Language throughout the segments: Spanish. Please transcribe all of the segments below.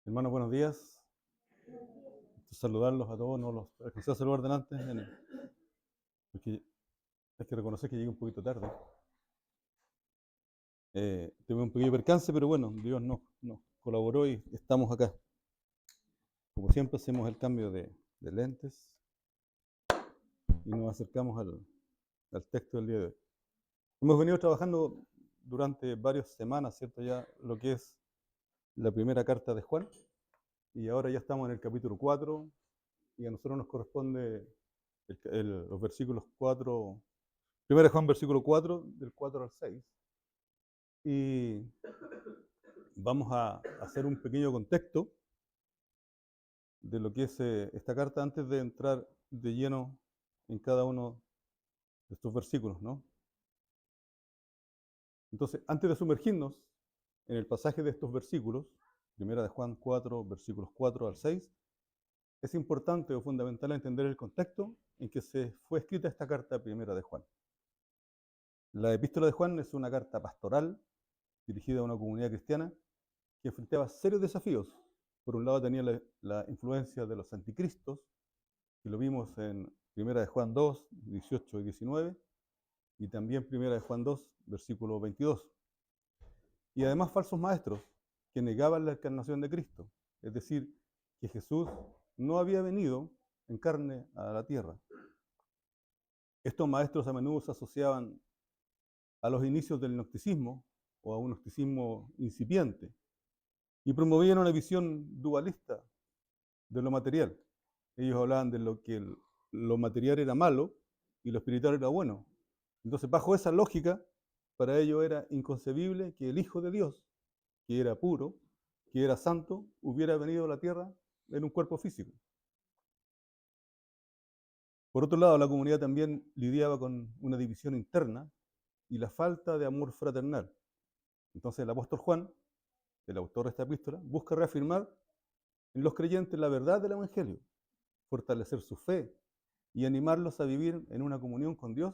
Hermanos, buenos días. Saludarlos a todos, no los alcancé a saludar delante, porque hay que reconocer que llegué un poquito tarde. Tuve un pequeño percance, pero bueno, Dios nos colaboró y estamos acá. Como siempre, hacemos el cambio de lentes y nos acercamos al texto del día de hoy. Hemos venido trabajando durante varias semanas, ¿cierto? Ya lo que es la primera carta de Juan, y ahora ya estamos en el capítulo 4, y a nosotros nos corresponde los versículos 4. Primero Juan, versículo 4, del 4 al 6. Y vamos a hacer un pequeño contexto de lo que es esta carta antes de entrar de lleno en cada uno de estos versículos, ¿no? Entonces, antes de sumergirnos en el pasaje de estos versículos, primera de Juan 4, versículos 4 al 6, es importante o fundamental entender el contexto en que se fue escrita esta carta primera de Juan. La epístola de Juan es una carta pastoral dirigida a una comunidad cristiana que enfrentaba serios desafíos. Por un lado tenía la influencia de los anticristos, que lo vimos en 1 de Juan 2, 18 y 19, y también 1 de Juan 2, versículo 22. Y además falsos maestros que negaban la encarnación de Cristo, es decir, que Jesús no había venido en carne a la tierra. Estos maestros a menudo se asociaban a los inicios del gnosticismo o a un gnosticismo incipiente y promovían una visión dualista de lo material. Ellos hablaban de lo material era malo y lo espiritual era bueno. Entonces, bajo esa lógica, para ellos era inconcebible que el Hijo de Dios, que era puro, que era santo, hubiera venido a la tierra en un cuerpo físico. Por otro lado, la comunidad también lidiaba con una división interna y la falta de amor fraternal. Entonces, el apóstol Juan, el autor de esta epístola, busca reafirmar en los creyentes la verdad del Evangelio, fortalecer su fe y animarlos a vivir en una comunión con Dios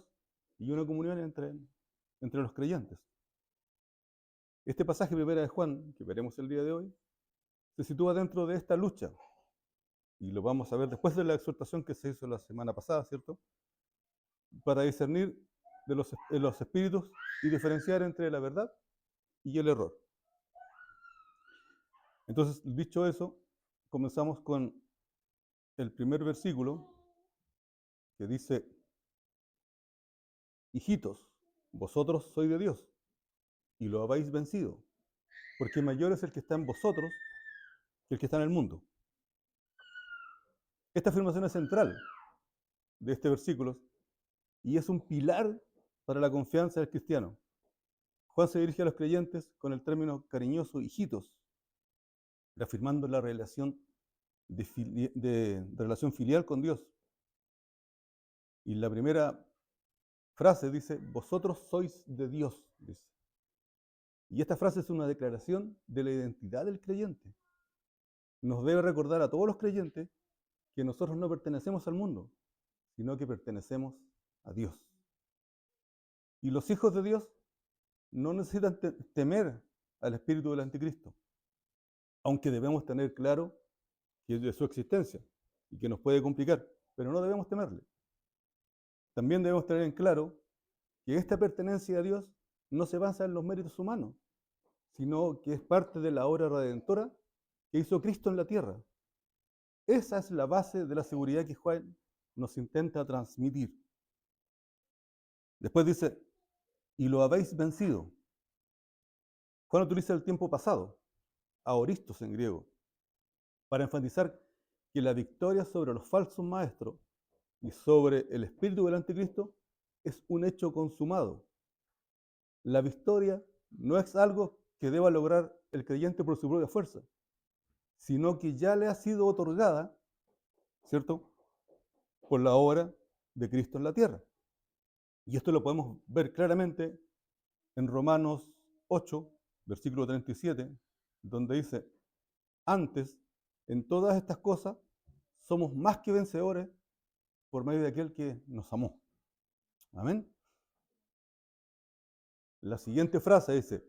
y una comunión entre los creyentes. Este pasaje primera de Juan, que veremos el día de hoy, se sitúa dentro de esta lucha, y lo vamos a ver después de la exhortación que se hizo la semana pasada, ¿cierto? Para discernir de los espíritus y diferenciar entre la verdad y el error. Entonces, dicho eso, comenzamos con el primer versículo que dice: hijitos, vosotros sois de Dios y lo habéis vencido, porque mayor es el que está en vosotros que el que está en el mundo. Esta afirmación es central de este versículo y es un pilar para la confianza del cristiano. Juan se dirige a los creyentes con el término cariñoso hijitos, reafirmando la relación de relación filial con Dios. Y la primera frase dice: vosotros sois de Dios, dice. Y esta frase es una declaración de la identidad del creyente. Nos debe recordar a todos los creyentes que nosotros no pertenecemos al mundo, sino que pertenecemos a Dios. Y los hijos de Dios no necesitan temer al espíritu del anticristo, aunque debemos tener claro que es de su existencia y que nos puede complicar, pero no debemos temerle. También debemos tener en claro que esta pertenencia a Dios no se basa en los méritos humanos, sino que es parte de la obra redentora que hizo Cristo en la tierra. Esa es la base de la seguridad que Juan nos intenta transmitir. Después dice: y lo habéis vencido. Juan utiliza el tiempo pasado, aoristos en griego, para enfatizar que la victoria sobre los falsos maestros y sobre el espíritu del anticristo es un hecho consumado. La victoria no es algo que deba lograr el creyente por su propia fuerza, sino que ya le ha sido otorgada, ¿cierto?, por la obra de Cristo en la tierra. Y esto lo podemos ver claramente en Romanos 8, versículo 37, donde dice: antes, en todas estas cosas, somos más que vencedores por medio de aquel que nos amó. Amén. La siguiente frase dice: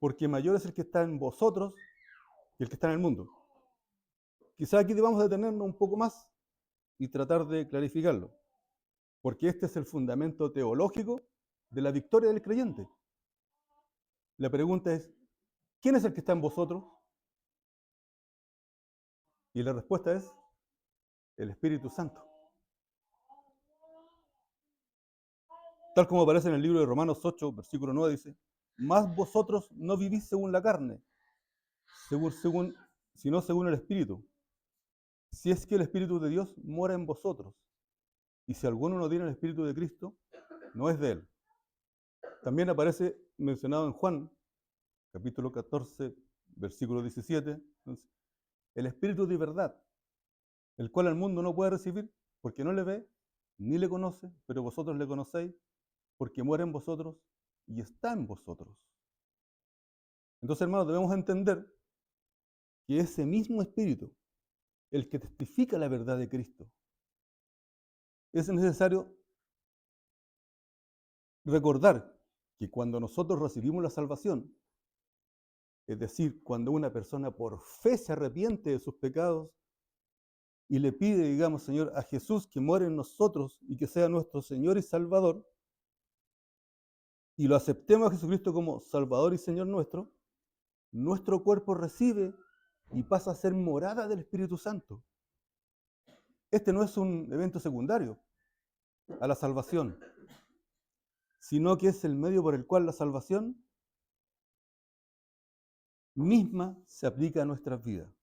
porque mayor es el que está en vosotros y el que está en el mundo. Quizá aquí debamos detenernos un poco más y tratar de clarificarlo, porque este es el fundamento teológico de la victoria del creyente. La pregunta es, ¿quién es el que está en vosotros? Y la respuesta es el Espíritu Santo. Tal como aparece en el libro de Romanos 8, versículo 9, dice, mas vosotros no vivís según la carne, sino según el Espíritu. Si es que el Espíritu de Dios mora en vosotros. Y si alguno no tiene el Espíritu de Cristo, no es de él. También aparece mencionado en Juan, capítulo 14, versículo 17, entonces, el Espíritu de verdad, el cual el mundo no puede recibir porque no le ve ni le conoce, pero vosotros le conocéis porque muere en vosotros y está en vosotros. Entonces, hermanos, debemos entender que ese mismo Espíritu, el que testifica la verdad de Cristo, es necesario recordar que cuando nosotros recibimos la salvación, es decir, cuando una persona por fe se arrepiente de sus pecados y le pide, digamos, Señor, a Jesús que muere en nosotros y que sea nuestro Señor y Salvador, y lo aceptemos a Jesucristo como Salvador y Señor nuestro, nuestro cuerpo recibe y pasa a ser morada del Espíritu Santo. Este no es un evento secundario a la salvación, sino que es el medio por el cual la salvación misma se aplica a nuestras vidas.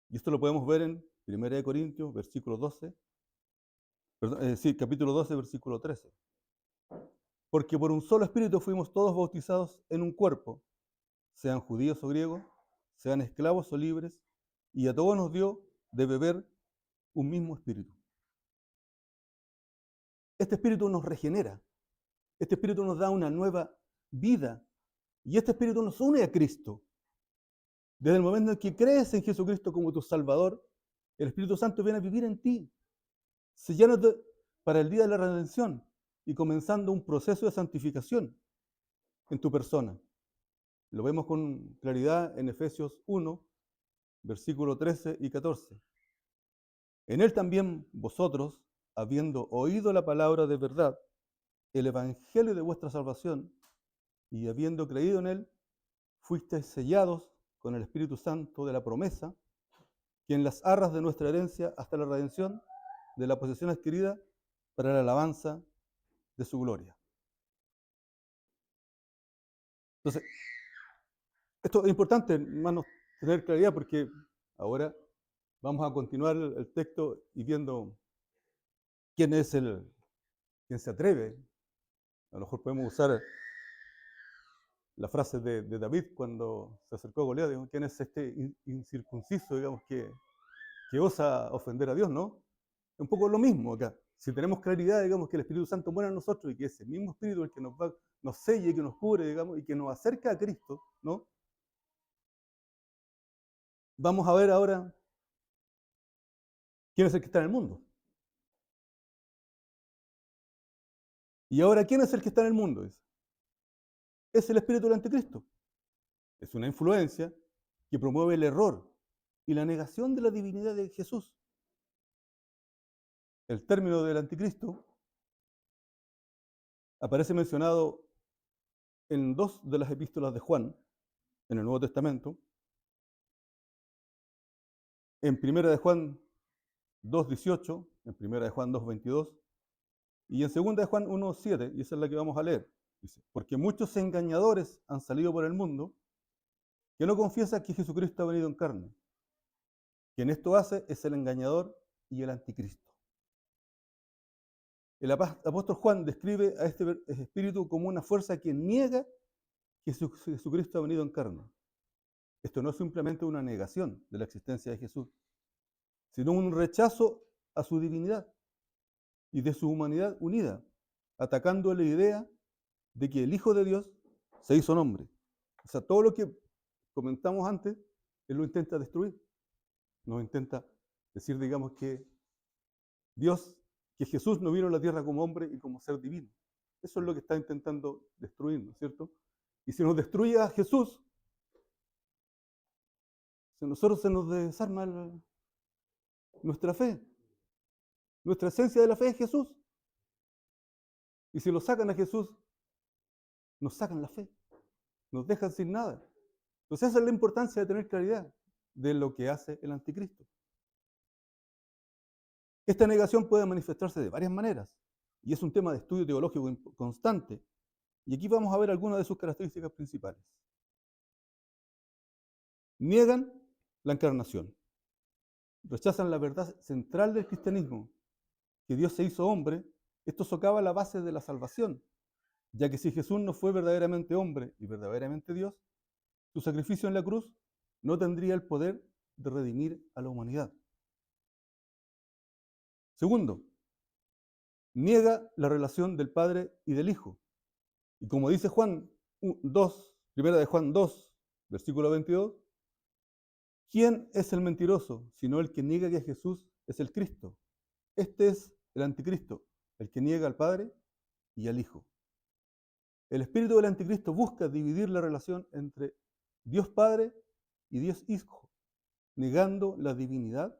Y esto lo podemos ver en 1 Corintios, versículo 12, capítulo 12, versículo 13. Porque por un solo espíritu fuimos todos bautizados en un cuerpo, sean judíos o griegos, sean esclavos o libres, y a todos nos dio de beber un mismo espíritu. Este espíritu nos regenera, este espíritu nos da una nueva vida, y este espíritu nos une a Cristo. Desde el momento en que crees en Jesucristo como tu Salvador, el Espíritu Santo viene a vivir en ti, sellándote para el día de la redención y comenzando un proceso de santificación en tu persona. Lo vemos con claridad en Efesios 1, versículos 13 y 14. En él también vosotros, habiendo oído la palabra de verdad, el evangelio de vuestra salvación, y habiendo creído en él, fuisteis sellados con el Espíritu Santo de la promesa, que en las arras de nuestra herencia hasta la redención de la posesión adquirida para la alabanza de su gloria. Entonces, esto es importante, hermanos, tener claridad porque ahora vamos a continuar el texto y viendo quién es quien se atreve. A lo mejor podemos usar la frase de David cuando se acercó a Goliat, digamos, quién es este incircunciso, digamos, que osa ofender a Dios, ¿no? Es un poco lo mismo acá. Si tenemos claridad, digamos, que el Espíritu Santo muere en nosotros y que ese mismo Espíritu es el que nos selle, que nos cubre, digamos, y que nos acerca a Cristo, ¿no? Vamos a ver ahora quién es el que está en el mundo. Y ahora, ¿quién es el que está en el mundo? Es el espíritu del anticristo. Es una influencia que promueve el error y la negación de la divinidad de Jesús. El término del anticristo aparece mencionado en dos de las epístolas de Juan, en el Nuevo Testamento. En Primera de Juan 2:18, en Primera de Juan 2:22 y en Segunda de Juan 1:7, y esa es la que vamos a leer. Dice, porque muchos engañadores han salido por el mundo que no confiesan que Jesucristo ha venido en carne. Quien esto hace es el engañador y el anticristo. El apóstol Juan describe a este espíritu como una fuerza que niega que Jesucristo ha venido en carne. Esto no es simplemente una negación de la existencia de Jesús, sino un rechazo a su divinidad y de su humanidad unida, atacando la idea de que el Hijo de Dios se hizo hombre. O sea, todo lo que comentamos antes, él lo intenta destruir. Nos intenta decir, digamos, que Jesús no vino a la tierra como hombre y como ser divino. Eso es lo que está intentando destruir, ¿no es cierto? Y si nos destruye a Jesús, A nosotros se nos desarma nuestra fe. Nuestra esencia de la fe es Jesús. Y si lo sacan a Jesús, nos sacan la fe. Nos dejan sin nada. Entonces esa es la importancia de tener claridad de lo que hace el anticristo. Esta negación puede manifestarse de varias maneras y es un tema de estudio teológico constante. Y aquí vamos a ver algunas de sus características principales. Niegan la encarnación. Rechazan la verdad central del cristianismo, que Dios se hizo hombre. Esto socava la base de la salvación, ya que si Jesús no fue verdaderamente hombre y verdaderamente Dios, su sacrificio en la cruz no tendría el poder de redimir a la humanidad. Segundo, niega la relación del Padre y del Hijo. Y como dice Juan 2, primera de Juan 2, versículo 22, ¿quién es el mentiroso, sino el que niega que Jesús es el Cristo? Este es el anticristo, el que niega al Padre y al Hijo. El espíritu del anticristo busca dividir la relación entre Dios Padre y Dios Hijo, negando la divinidad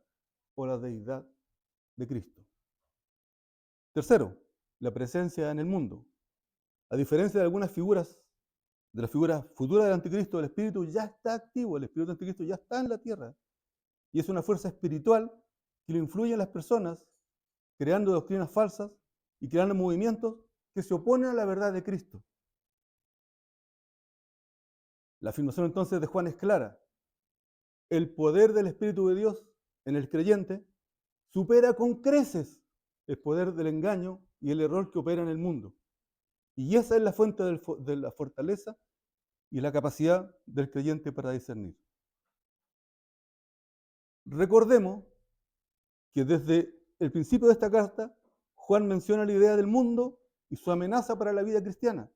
o la deidad de Cristo. Tercero, la presencia en el mundo. A diferencia de algunas figuras, de la figura futura del anticristo, el espíritu ya está activo, el espíritu del anticristo ya está en la tierra. Y es una fuerza espiritual que lo influye en las personas, creando doctrinas falsas y creando movimientos que se oponen a la verdad de Cristo. La afirmación entonces de Juan es clara. El poder del Espíritu de Dios en el creyente supera con creces el poder del engaño y el error que opera en el mundo. Y esa es la fuente de la fortaleza y la capacidad del creyente para discernir. Recordemos que desde el principio de esta carta, Juan menciona la idea del mundo y su amenaza para la vida cristiana.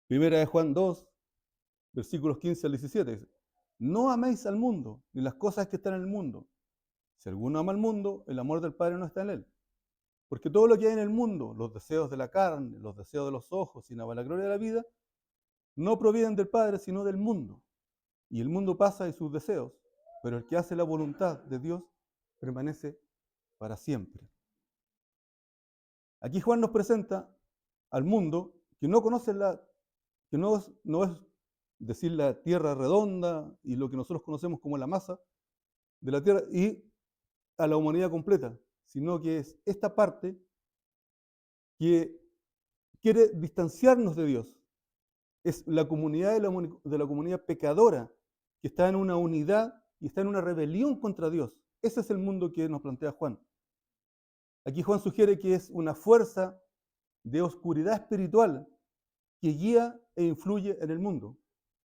Primera de Juan 2, versículos 15 al 17, dice, no améis al mundo, ni las cosas que están en el mundo. Si alguno ama al mundo, el amor del Padre no está en él. Porque todo lo que hay en el mundo, los deseos de la carne, los deseos de los ojos y la vanagloria de la vida, no provienen del Padre, sino del mundo. Y el mundo pasa y sus deseos, pero el que hace la voluntad de Dios permanece para siempre. Aquí Juan nos presenta al mundo que no conoce que no es decir la tierra redonda y lo que nosotros conocemos como la masa de la tierra y a la humanidad completa, sino que es esta parte que quiere distanciarnos de Dios. Es la comunidad de la comunidad pecadora que está en una unidad y está en una rebelión contra Dios. Ese es el mundo que nos plantea Juan. Aquí Juan sugiere que es una fuerza de oscuridad espiritual que guía e influye en el mundo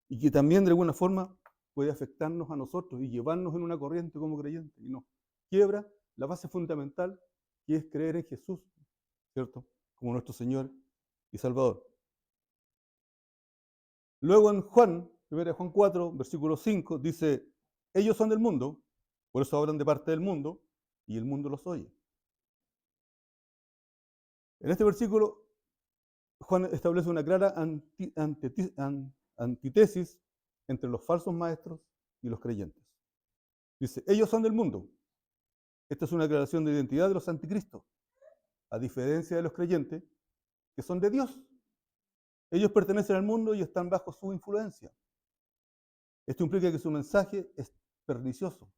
y que también de alguna forma puede afectarnos a nosotros y llevarnos en una corriente como creyentes y nos quiebra la base fundamental que es creer en Jesús, ¿cierto? Como nuestro Señor y Salvador. Luego en Juan, 1 Juan 4, versículo 5, dice, ellos son del mundo, por eso hablan de parte del mundo, y el mundo los oye. En este versículo, Juan establece una clara antítesis entre los falsos maestros y los creyentes. Dice, ellos son del mundo. Esta es una aclaración de identidad de los anticristos, a diferencia de los creyentes, que son de Dios. Ellos pertenecen al mundo y están bajo su influencia. Esto implica que su mensaje es pernicioso.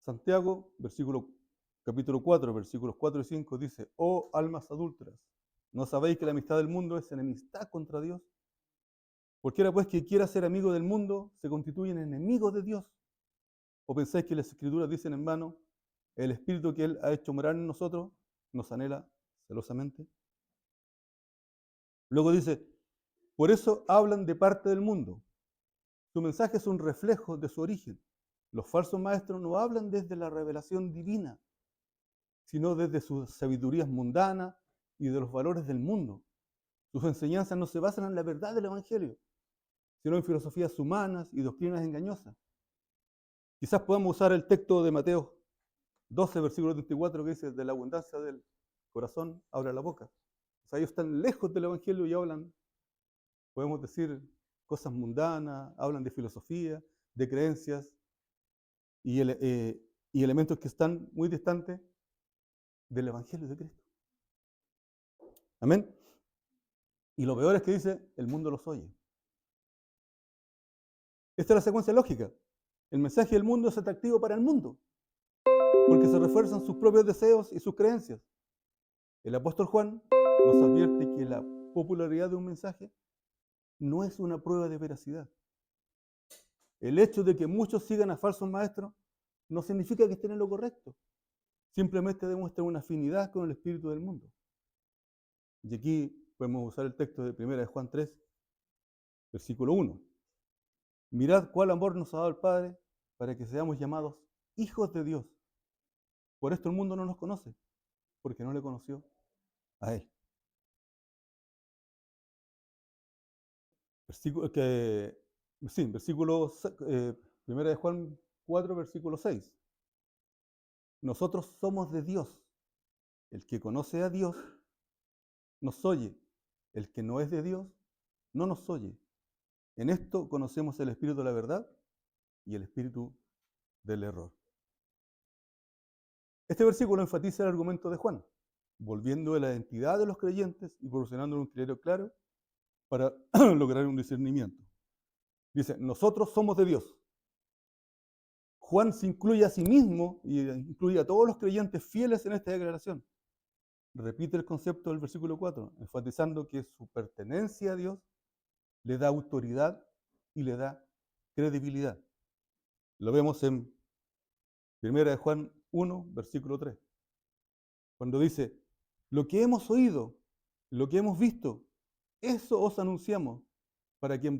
Santiago, capítulo 4, versículos 4 y 5, dice, oh almas adúlteras, ¿no sabéis que la amistad del mundo es enemistad contra Dios? Cualquiera pues que quiera ser amigo del mundo se constituye en enemigo de Dios. ¿O pensáis que las Escrituras dicen en vano, el Espíritu que Él ha hecho morar en nosotros nos anhela celosamente? Luego dice, por eso hablan de parte del mundo. Su mensaje es un reflejo de su origen. Los falsos maestros no hablan desde la revelación divina, sino desde sus sabidurías mundanas y de los valores del mundo. Sus enseñanzas no se basan en la verdad del Evangelio, sino en filosofías humanas y doctrinas engañosas. Quizás podamos usar el texto de Mateo 12, versículo 34, que dice, de la abundancia del corazón habla la boca. O sea, ellos están lejos del Evangelio y hablan, podemos decir, cosas mundanas, hablan de filosofía, de creencias y elementos que están muy distantes del Evangelio de Cristo. Amén. Y lo peor es que dice, el mundo los oye. Esta es la secuencia lógica. El mensaje del mundo es atractivo para el mundo, porque se refuerzan sus propios deseos y sus creencias. El apóstol Juan nos advierte que la popularidad de un mensaje no es una prueba de veracidad. El hecho de que muchos sigan a falsos maestros no significa que estén en lo correcto. Simplemente demuestra una afinidad con el espíritu del mundo. Y aquí podemos usar el texto de 1 de Juan 3, versículo 1. Mirad cuál amor nos ha dado el Padre para que seamos llamados hijos de Dios. Por esto el mundo no nos conoce, porque no le conoció a Él. Versículo 1 de Juan 4, versículo 6. Nosotros somos de Dios. El que conoce a Dios nos oye. El que no es de Dios no nos oye. En esto conocemos el espíritu de la verdad y el espíritu del error. Este versículo enfatiza el argumento de Juan, volviendo a la identidad de los creyentes y proporcionando un criterio claro para lograr un discernimiento. Dice, nosotros somos de Dios. Juan se incluye a sí mismo y incluye a todos los creyentes fieles en esta declaración. Repite el concepto del versículo 4, enfatizando que su pertenencia a Dios le da autoridad y le da credibilidad. Lo vemos en 1 de Juan 1, versículo 3, cuando dice, lo que hemos oído, lo que hemos visto, eso os anunciamos, para que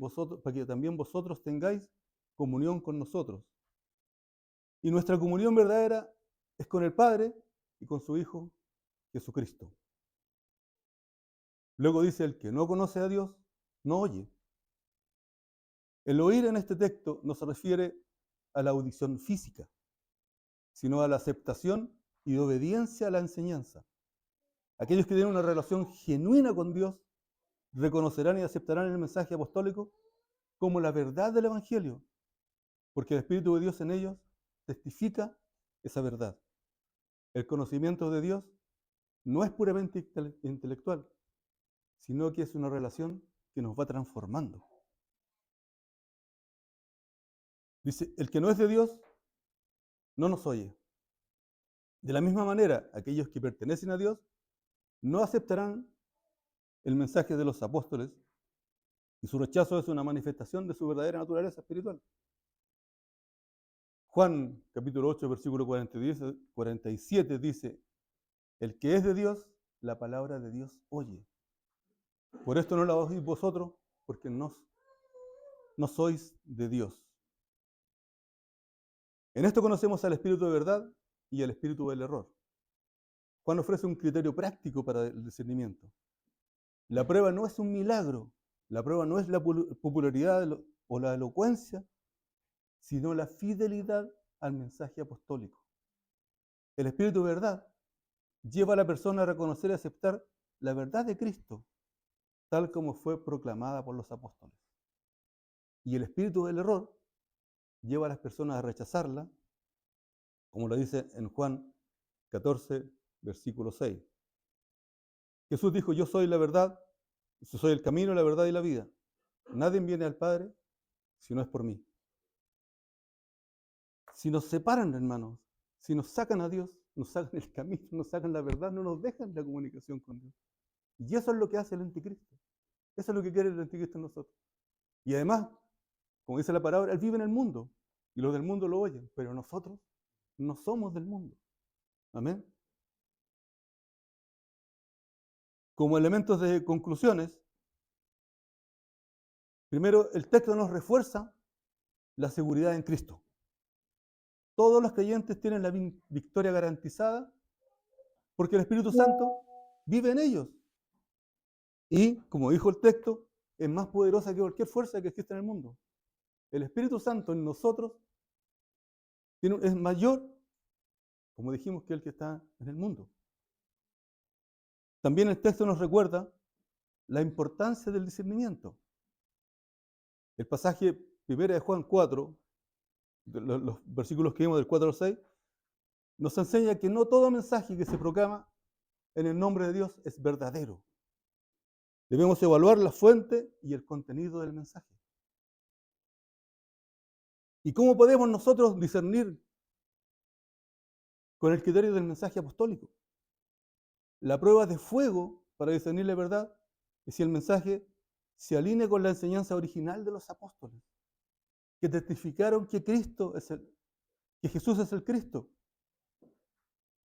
también vosotros tengáis comunión con nosotros. Y nuestra comunión verdadera es con el Padre y con su Hijo Jesucristo. Luego dice, el que no conoce a Dios, no oye. El oír en este texto no se refiere a la audición física, sino a la aceptación y obediencia a la enseñanza. Aquellos que tienen una relación genuina con Dios reconocerán y aceptarán el mensaje apostólico como la verdad del Evangelio, porque el Espíritu de Dios en ellos testifica esa verdad. El conocimiento de Dios no es puramente intelectual, sino que es una relación que nos va transformando. Dice, el que no es de Dios no nos oye. De la misma manera, aquellos que pertenecen a Dios no aceptarán el mensaje de los apóstoles y su rechazo es una manifestación de su verdadera naturaleza espiritual. Juan capítulo 8, versículo 47 dice, el que es de Dios, la palabra de Dios oye. Por esto no la oís vosotros, porque no sois de Dios. En esto conocemos al espíritu de verdad y al espíritu del error. Juan ofrece un criterio práctico para el discernimiento. La prueba no es un milagro, la prueba no es la popularidad o la elocuencia, sino la fidelidad al mensaje apostólico. El espíritu de verdad lleva a la persona a reconocer y aceptar la verdad de Cristo, tal como fue proclamada por los apóstoles. Y el espíritu del error lleva a las personas a rechazarla, como lo dice en Juan 14, versículo 6. Jesús dijo, yo soy la verdad, yo soy el camino, la verdad y la vida. Nadie viene al Padre si no es por mí. Si nos separan, hermanos, si nos sacan a Dios, nos sacan el camino, nos sacan la verdad, no nos dejan la comunicación con Dios. Y eso es lo que hace el anticristo. Eso es lo que quiere el anticristo en nosotros. Y además, como dice la palabra, Él vive en el mundo y los del mundo lo oyen, pero nosotros no somos del mundo. Amén. Como elementos de conclusiones, primero, el texto nos refuerza la seguridad en Cristo. Todos los creyentes tienen la victoria garantizada porque el Espíritu Santo vive en ellos. Y, como dijo el texto, es más poderosa que cualquier fuerza que existe en el mundo. El Espíritu Santo en nosotros es mayor, como dijimos, que el que está en el mundo. También el texto nos recuerda la importancia del discernimiento. El pasaje 1 de Juan 4 los versículos que vimos del 4 al 6, nos enseña que no todo mensaje que se proclama en el nombre de Dios es verdadero. Debemos evaluar la fuente y el contenido del mensaje. ¿Y cómo podemos nosotros discernir con el criterio del mensaje apostólico? La prueba de fuego para discernir la verdad es si el mensaje se alinea con la enseñanza original de los apóstoles, que testificaron que que Jesús es el Cristo,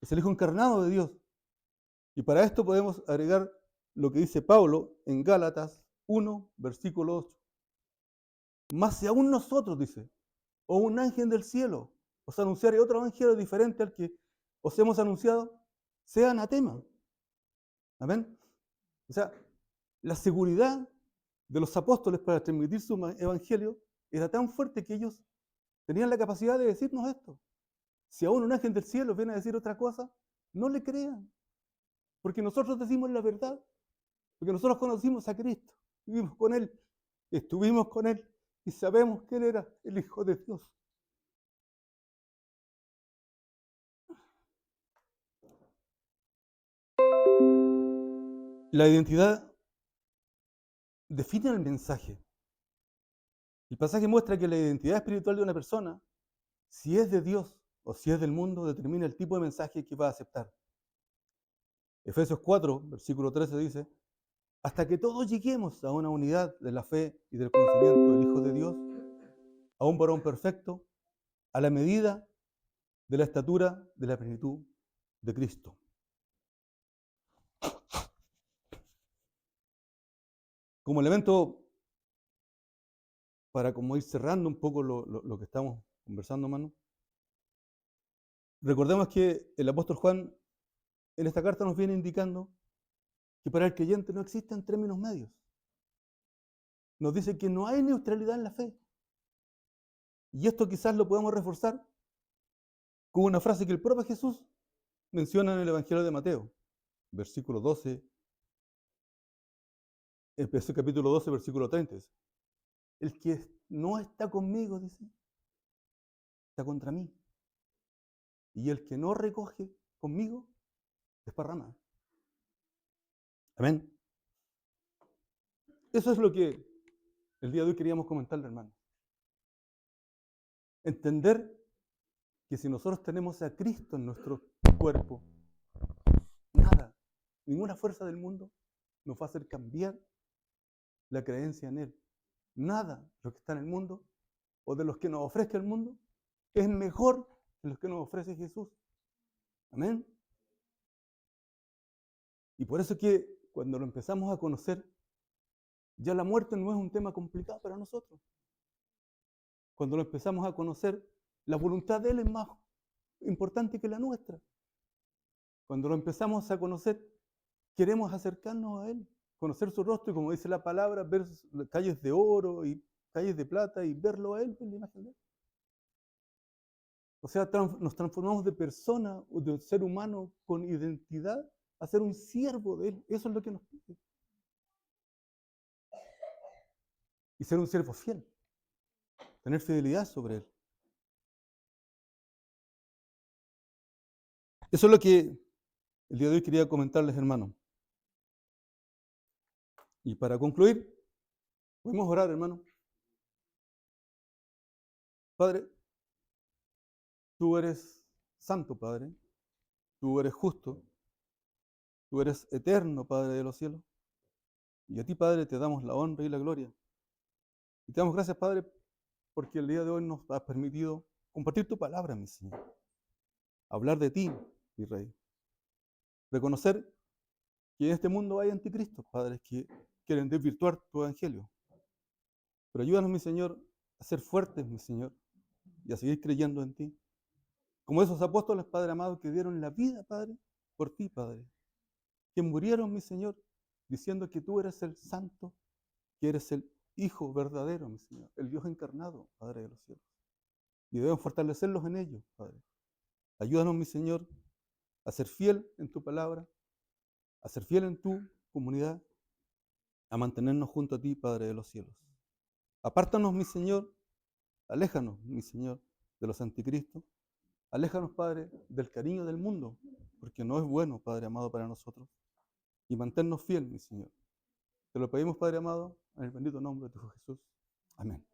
es el Hijo encarnado de Dios. Y para esto podemos agregar lo que dice Pablo en Gálatas 1, versículo 8. Mas si aún nosotros, dice, o un ángel del cielo os anunciare otro evangelio diferente al que os hemos anunciado, sea anatema. Amén. O sea, la seguridad de los apóstoles para transmitir su evangelio era tan fuerte que ellos tenían la capacidad de decirnos esto. Si aún un ángel del cielo viene a decir otra cosa, no le crean. Porque nosotros decimos la verdad. Porque nosotros conocimos a Cristo, vivimos con Él, estuvimos con Él y sabemos que Él era el Hijo de Dios. La identidad define el mensaje. El pasaje muestra que la identidad espiritual de una persona, si es de Dios o si es del mundo, determina el tipo de mensaje que va a aceptar. Efesios 4, versículo 13 dice, hasta que todos lleguemos a una unidad de la fe y del conocimiento del Hijo de Dios, a un varón perfecto, a la medida de la estatura de la plenitud de Cristo. Como elemento para como ir cerrando un poco lo que estamos conversando, hermano, recordemos que el apóstol Juan en esta carta nos viene indicando que para el creyente no existen términos medios. Nos dice que no hay neutralidad en la fe. Y esto quizás lo podemos reforzar con una frase que el propio Jesús menciona en el Evangelio de Mateo, versículo 12, capítulo 12, versículo 30. Dice, el que no está conmigo, dice, está contra mí. Y el que no recoge conmigo, desparrama. Amén. Eso es lo que el día de hoy queríamos comentarle, hermano. Entender que si nosotros tenemos a Cristo en nuestro cuerpo, nada, ninguna fuerza del mundo nos va a hacer cambiar la creencia en Él. Nada de lo que está en el mundo o de los que nos ofrezca el mundo es mejor que los que nos ofrece Jesús. Amén. Y por eso que cuando lo empezamos a conocer, ya la muerte no es un tema complicado para nosotros. Cuando lo empezamos a conocer, la voluntad de Él es más importante que la nuestra. Cuando lo empezamos a conocer, queremos acercarnos a Él, conocer su rostro y, como dice la palabra, ver calles de oro y calles de plata y verlo a Él, ver la imagen de Él. O sea, nos transformamos de persona o de ser humano con identidad a ser un siervo de Él. Eso es lo que nos pide. Y ser un siervo fiel. Tener fidelidad sobre Él. Eso es lo que el día de hoy quería comentarles, hermanos. Y para concluir, podemos orar, hermano. Padre, tú eres santo, Padre. Tú eres justo. Tú eres eterno, Padre de los cielos. Y a ti, Padre, te damos la honra y la gloria. Y te damos gracias, Padre, porque el día de hoy nos has permitido compartir tu palabra, mi Señor. Hablar de ti, mi Rey. Reconocer que en este mundo hay anticristos, padres, que quieren desvirtuar tu evangelio. Pero ayúdanos, mi Señor, a ser fuertes, mi Señor, y a seguir creyendo en ti. Como esos apóstoles, Padre amado, que dieron la vida, Padre, por ti, Padre. Que murieron, mi Señor, diciendo que tú eres el santo, que eres el Hijo verdadero, mi Señor, el Dios encarnado, Padre de los cielos. Y debemos fortalecerlos en ello, Padre. Ayúdanos, mi Señor, a ser fiel en tu palabra, a ser fiel en tu comunidad, a mantenernos junto a ti, Padre de los cielos. Apártanos, mi Señor, aléjanos, mi Señor, de los anticristos. Aléjanos, Padre, del cariño del mundo, porque no es bueno, Padre amado, para nosotros. Y manténnos fiel, mi Señor. Te lo pedimos, Padre amado, en el bendito nombre de tu Hijo Jesús. Amén.